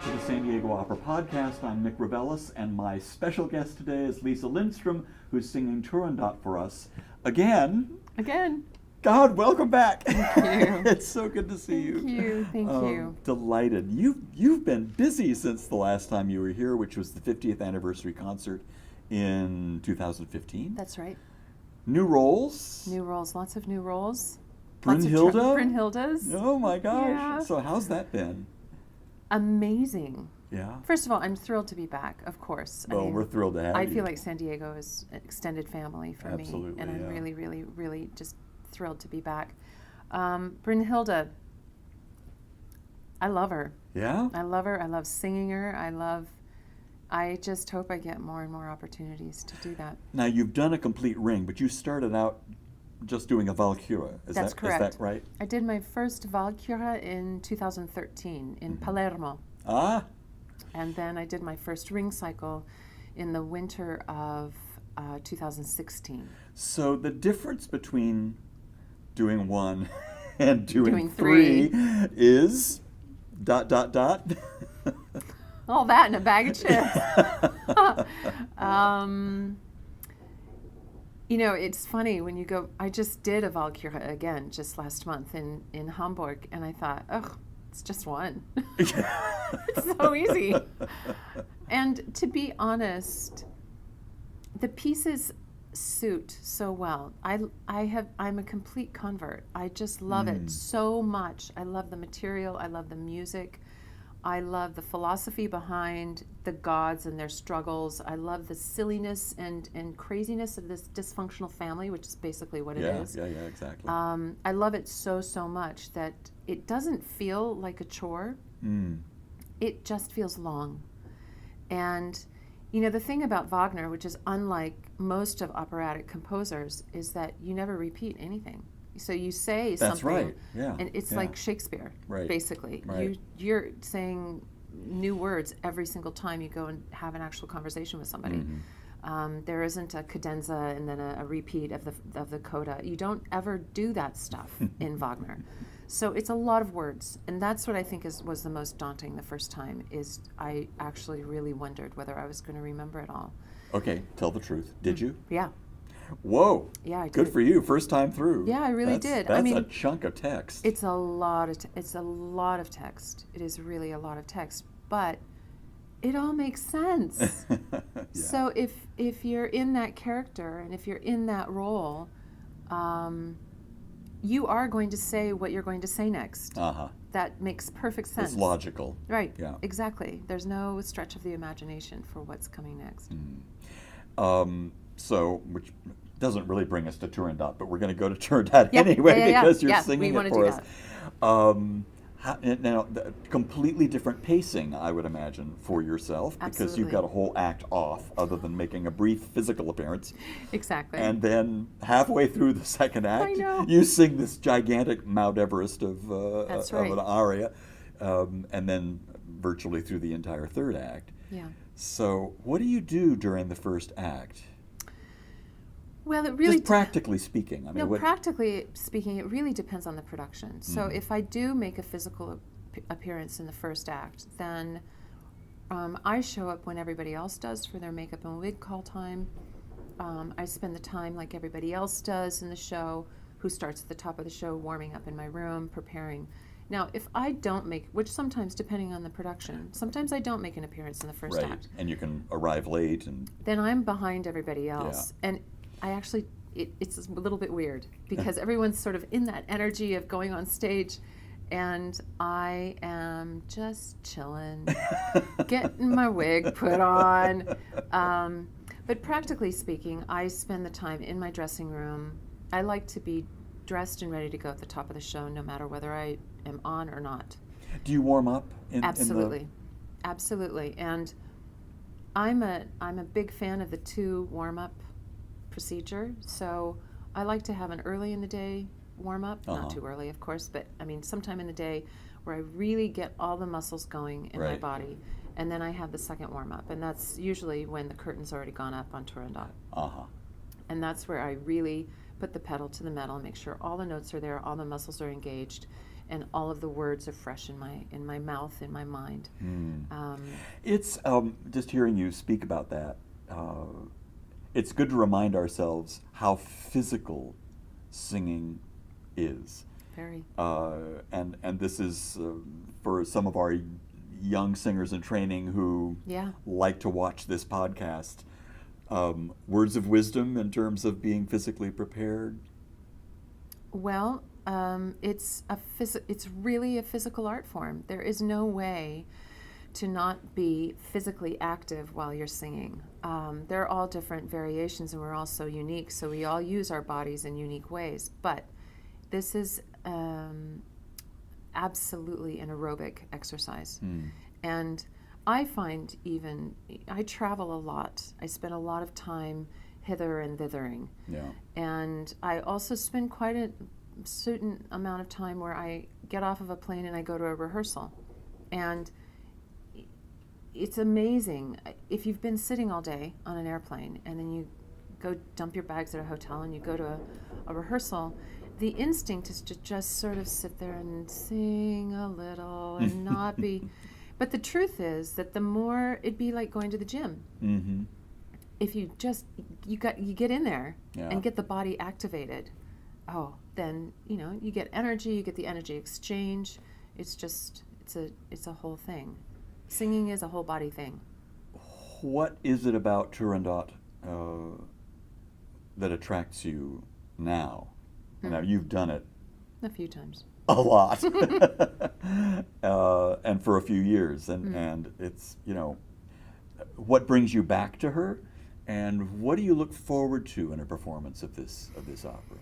back to the San Diego Opera Podcast. I'm Nick Revelis, and my special guest today is Lise Lindstrom, who's singing Turandot for us. Again. God, welcome back. Thank you. It's so good to see you. Thank you. Delighted. You've been busy since the last time you were here, which was the 50th anniversary concert in 2015. That's right. New roles. Lots of new roles. Brunhilde? Brunhildes. Oh my gosh. Yeah. So how's that been? Amazing. Yeah. First of all, I'm thrilled to be back, of course. Well, we're thrilled to have you. I feel like San Diego is an extended family for Absolutely, me. And I'm yeah. really just thrilled to be back. Brunhilde, I love her. Yeah? I love her. I love singing her. I just hope I get more and more opportunities to do that. Now, you've done a complete ring, but you started out just doing a Valkyrie. That's correct. Is that right? I did my first Valkyrie in 2013 in Palermo. Ah. And then I did my first ring cycle in the winter of 2016. So the difference between doing one and doing three is ... All that in a bag of chips. You know, it's funny when you go, I just did a Valkyrie again just last month in Hamburg, and I thought, oh, it's just one. It's so easy. And to be honest, the pieces suit so well. I'm a complete convert. I just love it so much. I love the material. I love the music. I love the philosophy behind the gods and their struggles. I love the silliness and craziness of this dysfunctional family, which is basically what it is. Yeah, exactly. I love it so much that it doesn't feel like a chore. It just feels long. And, you know, the thing about Wagner, which is unlike most of operatic composers, is that you never repeat anything. So you say That's something, right. Yeah. and it's like Shakespeare, Right. basically. Right. You're saying new words every single time you go and have an actual conversation with somebody. There isn't a cadenza and then a repeat of the coda. You don't ever do that stuff in Wagner. So it's a lot of words, and that's what I think was the most daunting the first time. Is I actually really wondered whether I was going to remember it all. Okay, tell the truth. Did you? Yeah. Whoa. Yeah, I did. Good for you. First time through. Yeah, I really did. That's I mean, a chunk of text. It's a lot of it's a lot of text. It is really a lot of text, but it all makes sense. Yeah. So if you're in that character and if you're in that role, you are going to say what you're going to say next. That makes perfect sense. It's logical. Right. Yeah. Exactly. There's no stretch of the imagination for what's coming next. So, which doesn't really bring us to Turandot, but we're going to go to Turandot Yeah, anyway yeah. because you're Yeah, singing we it wanna for do us. Now, completely different pacing, I would imagine, for yourself, because Absolutely. you've got a whole act off, other than making a brief physical appearance. Exactly. And then halfway through the second act, I know. you sing this gigantic Mount Everest of That's right. an aria, and then virtually through the entire third act. Yeah. So, what do you do during the first act? Well, it really Just practically speaking. I mean, No, practically speaking, it really depends on the production. So if I do make a physical appearance in the first act, then I show up when everybody else does for their makeup and wig call time. I spend the time like everybody else does in the show, who starts at the top of the show, warming up in my room, preparing. Now, if I don't make, which sometimes depending on the production, sometimes I don't make an appearance in the first act. And you can arrive late, and Then I'm behind everybody else. And I actually, it's a little bit weird because everyone's sort of in that energy of going on stage, and I am just chilling, getting my wig put on. But practically speaking, I spend the time in my dressing room. I like to be dressed and ready to go at the top of the show, no matter whether I am on or not. do you warm up? Absolutely. Absolutely. And I'm a big fan of the 2 warm-up procedure. So I like to have an early in the day warm-up, not too early, of course, but I mean sometime in the day where I really get all the muscles going in my body. And then I have the second warm-up, and that's usually when the curtain's already gone up on Turandot. And that's where I really put the pedal to the metal and make sure all the notes are there, all the muscles are engaged, and all of the words are fresh in my mouth, in my mind. It's just hearing you speak about that. It's good to remind ourselves how physical singing is. Very. And this is for some of our young singers in training who like to watch this podcast. Words of wisdom in terms of being physically prepared? Well, it's really a physical art form. There is no way to not be physically active while you're singing. There are all different variations, and we're all so unique, so we all use our bodies in unique ways. But this is absolutely an aerobic exercise. And I find I travel a lot. I spend a lot of time hither and thithering. Yeah. And I also spend quite a certain amount of time where I get off of a plane and I go to a rehearsal. And it's amazing. If you've been sitting all day on an airplane and then you go dump your bags at a hotel and you go to a rehearsal, the instinct is to just sort of sit there and sing a little and not be... But the truth is that the more, it'd be like going to the gym. Mm-hmm. If you get in there and get the body activated, then you get energy, you get the energy exchange. It's a whole thing. Singing is a whole body thing. What is it about Turandot that attracts you now? Now you've done it a few times. A lot. And for a few years. And it's, what brings you back to her? And what do you look forward to in a performance of this opera?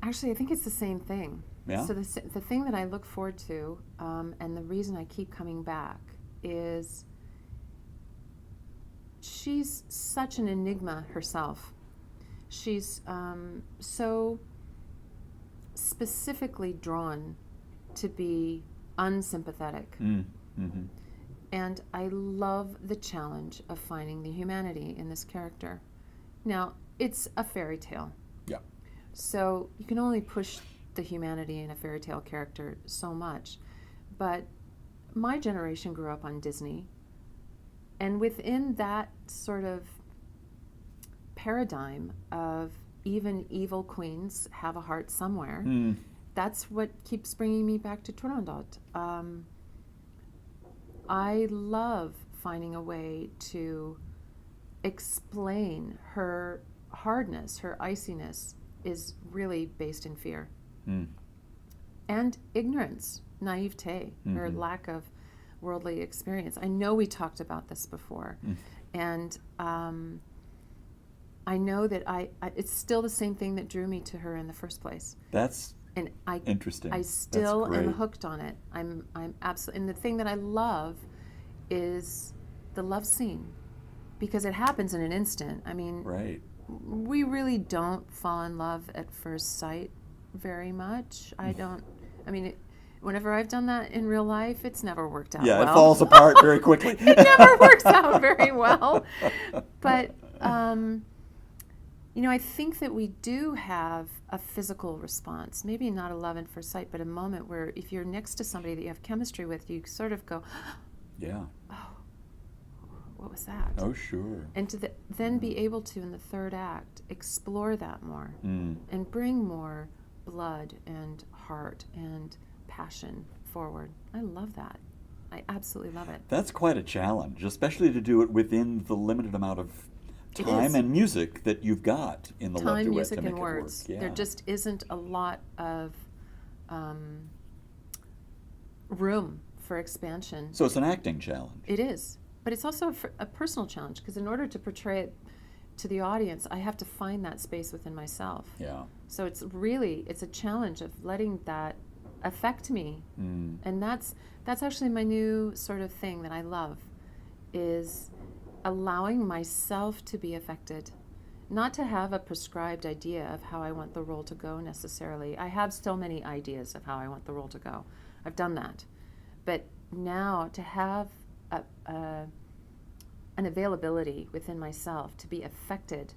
Actually, I think it's the same thing. Yeah? So the thing that I look forward to, and the reason I keep coming back, is she's such an enigma herself. She's so specifically drawn to be unsympathetic. Mm-hmm. And I love the challenge of finding the humanity in this character. Now, it's a fairy tale. Yeah. So you can only push the humanity in a fairy tale character so much. But my generation grew up on Disney. And within that sort of paradigm of even evil queens have a heart somewhere, that's what keeps bringing me back to Turandot. I love finding a way to explain her hardness, her iciness is really based in fear. And ignorance, naivete, or lack of worldly experience. I know we talked about this before. And I know that it's still the same thing that drew me to her in the first place. That's interesting. I still am hooked on it. I'm absolutely, and the thing that I love is the love scene, because it happens in an instant. I mean, we really don't fall in love at first sight very much. Whenever I've done that in real life, it's never worked out well. Yeah, it falls apart very quickly. It never works out very well. But I think that we do have a physical response, maybe not a love at first sight, but a moment where if you're next to somebody that you have chemistry with, you sort of go, what was that? Oh, sure. And to then be able to, in the third act, explore that more and bring more blood and heart and passion forward. I love that. I absolutely love it. That's quite a challenge, especially to do it within the limited amount of time and music that you've got in the love duet music, to make and it words. work. Yeah. There just isn't a lot of room for expansion. So it's an acting challenge. It is. But it's also a personal challenge, because in order to portray it to the audience, I have to find that space within myself. Yeah. So it's a challenge of letting that affect me. And that's actually my new sort of thing that I love, is allowing myself to be affected. Not to have a prescribed idea of how I want the role to go necessarily. I have still many ideas of how I want the role to go. I've done that. But now to have an availability within myself to be affected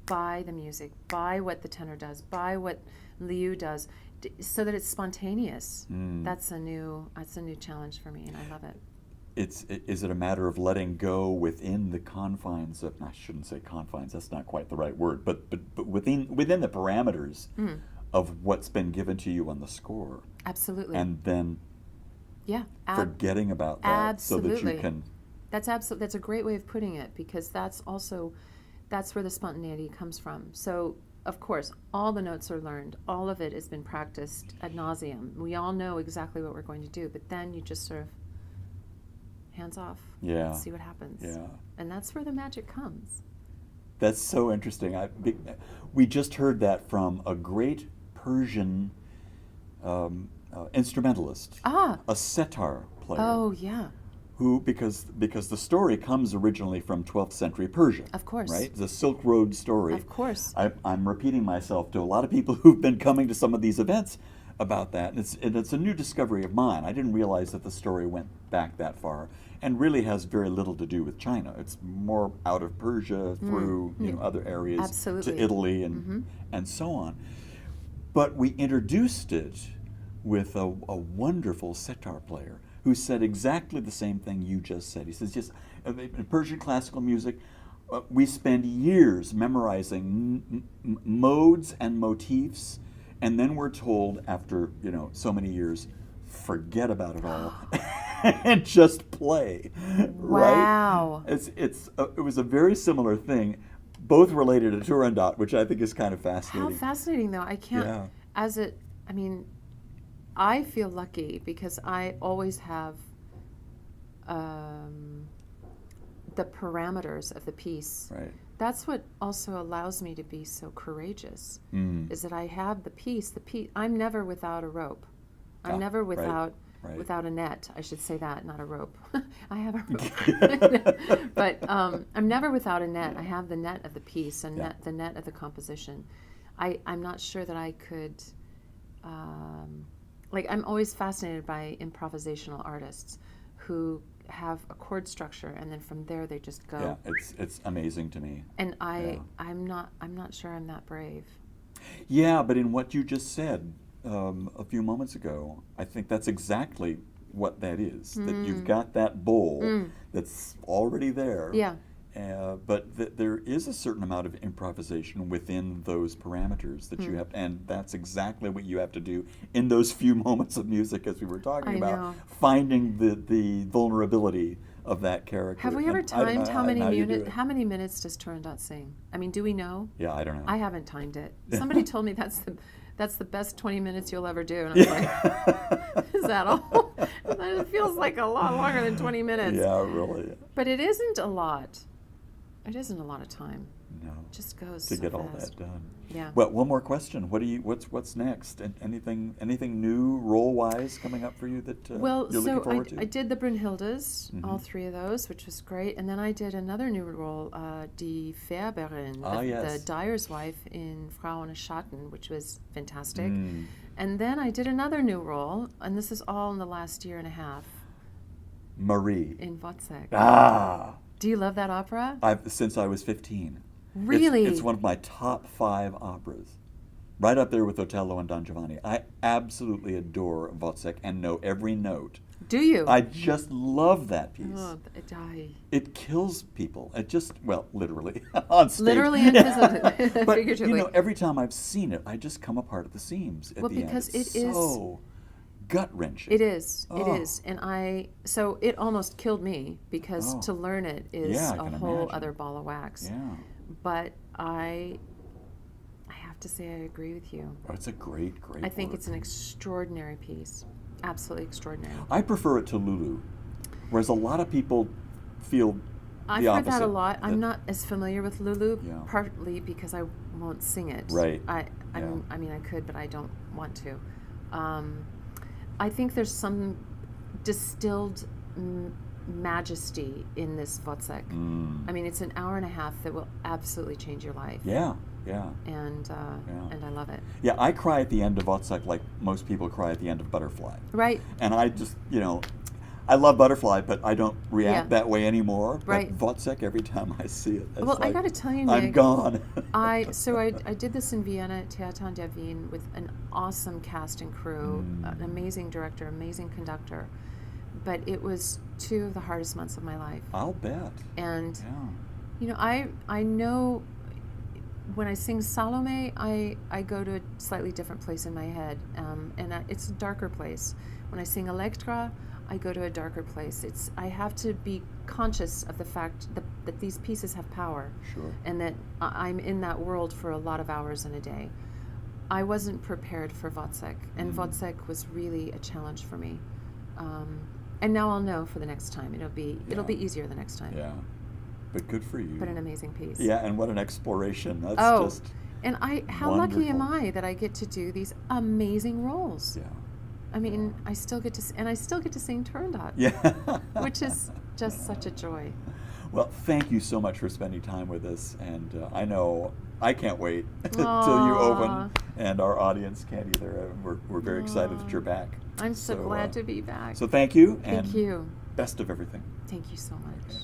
by the music, by what the tenor does, by what Liu does, so that it's spontaneous. That's a new challenge for me, and I love it. Is it a matter of letting go within the confines of, I shouldn't say confines, that's not quite the right word, but within the parameters of what's been given to you on the score? Absolutely. And then forgetting about that so that you can... That's a great way of putting it, because that's where the spontaneity comes from. So, of course, all the notes are learned. All of it has been practiced ad nauseum. We all know exactly what we're going to do, but then you just sort of hands off. Yeah. See what happens. Yeah. And that's where the magic comes. That's so interesting. We just heard that from a great Persian instrumentalist, a setar player. Oh, yeah. Who, because the story comes originally from 12th century Persia. Of course. Right? The Silk Road story. Of course. I'm repeating myself to a lot of people who've been coming to some of these events about that. And it's a new discovery of mine. I didn't realize that the story went back that far and really has very little to do with China. It's more out of Persia through other areas Absolutely. to Italy and so on. But we introduced it with a wonderful setar player who said exactly the same thing you just said. He says, just in Persian classical music, we spend years memorizing modes and motifs, and then we're told after so many years, forget about it all and just play. Wow. Right? It was a very similar thing, both related to Turandot, which I think is kind of fascinating. How fascinating, though. I can't, I feel lucky because I always have the parameters of the piece. Right. That's what also allows me to be so courageous, is that I have the piece. I'm never without a rope. I'm never without a net. I should say that, not a rope. I have a rope. But I'm never without a net. I have the net of the piece and the net of the composition. I'm not sure that I could... I'm always fascinated by improvisational artists who have a chord structure, and then from there they just go. Yeah, it's amazing to me. And I'm not sure I'm that brave. Yeah, but in what you just said a few moments ago, I think that's exactly what that is. That you've got that bowl that's already there. Yeah. But there is a certain amount of improvisation within those parameters that you have, and that's exactly what you have to do in those few moments of music, as we were talking about, finding the vulnerability of that character. Have we ever timed how many minutes does Turandot sing? I mean, do we know? Yeah, I don't know. I haven't timed it. Somebody told me that's the best 20 minutes you'll ever do, and I was like, is that all? It feels like a lot longer than 20 minutes. Yeah, really. But it isn't a lot. It isn't a lot of time. No. It just goes to so get fast. all that done. Yeah. Well, one more question. What's next? And anything new role wise coming up for you that you're looking forward to? I did the Brunhildes, all three of those, which was great, and then I did another new role, Die Färberin, the dyer's wife in Frau ohne Schatten, which was fantastic. And then I did another new role, and this is all in the last year and a half. Marie. In Wozzeck. Ah. Do you love that opera? Since I was 15. Really? It's one of my top 5 operas. Right up there with Otello and Don Giovanni. I absolutely adore Wozzeck and know every note. Do you? I just love that piece. Oh, it kills people. It just, literally, on stage. Literally and figuratively. But, every time I've seen it, I just come apart at the seams at the end. Because it's it is so gut-wrenching. It is. It is. And so it almost killed me because to learn it is a whole other ball of wax. Yeah. But I have to say I agree with you. Oh, it's a great I think it's an extraordinary piece. Absolutely extraordinary. I prefer it to Lulu, whereas a lot of people feel I've the heard opposite. that a lot. I'm not as familiar with Lulu, Yeah. partly because I won't sing it. Right. I mean, I could, but I don't want to. I think there's some distilled majesty in this Wozzeck. I mean, it's an hour and a half that will absolutely change your life. Yeah, yeah. And I love it. Yeah, I cry at the end of Wozzeck like most people cry at the end of Butterfly. Right. And I just, I love Butterfly, but I don't react that way anymore. Right. But Wozzeck, every time I see it, it's well, like, I got to tell you, Nick, I'm gone. I did this in Vienna at Theater der Wien with an awesome cast and crew, an amazing director, amazing conductor. But it was 2 of the hardest months of my life. I'll bet. And you know, I know when I sing Salome, I go to a slightly different place in my head, it's a darker place. When I sing Elektra, I go to a darker place. I have to be conscious of the fact that these pieces have power, and that I'm in that world for a lot of hours in a day. I wasn't prepared for Wozzeck, and Wozzeck was really a challenge for me. And now I'll know for the next time. It'll be easier the next time. Yeah, but good for you. But an amazing piece. Yeah, and what an exploration. That's just and how lucky am I that I get to do these amazing roles? Yeah. I mean, I still get to sing Turandot. Yeah. Which is just such a joy. Well, thank you so much for spending time with us, and I know I can't wait till you open, and our audience can't either. We're very excited that you're back. I'm so glad to be back. So thank you, Thank you. Best of everything. Thank you so much. Okay.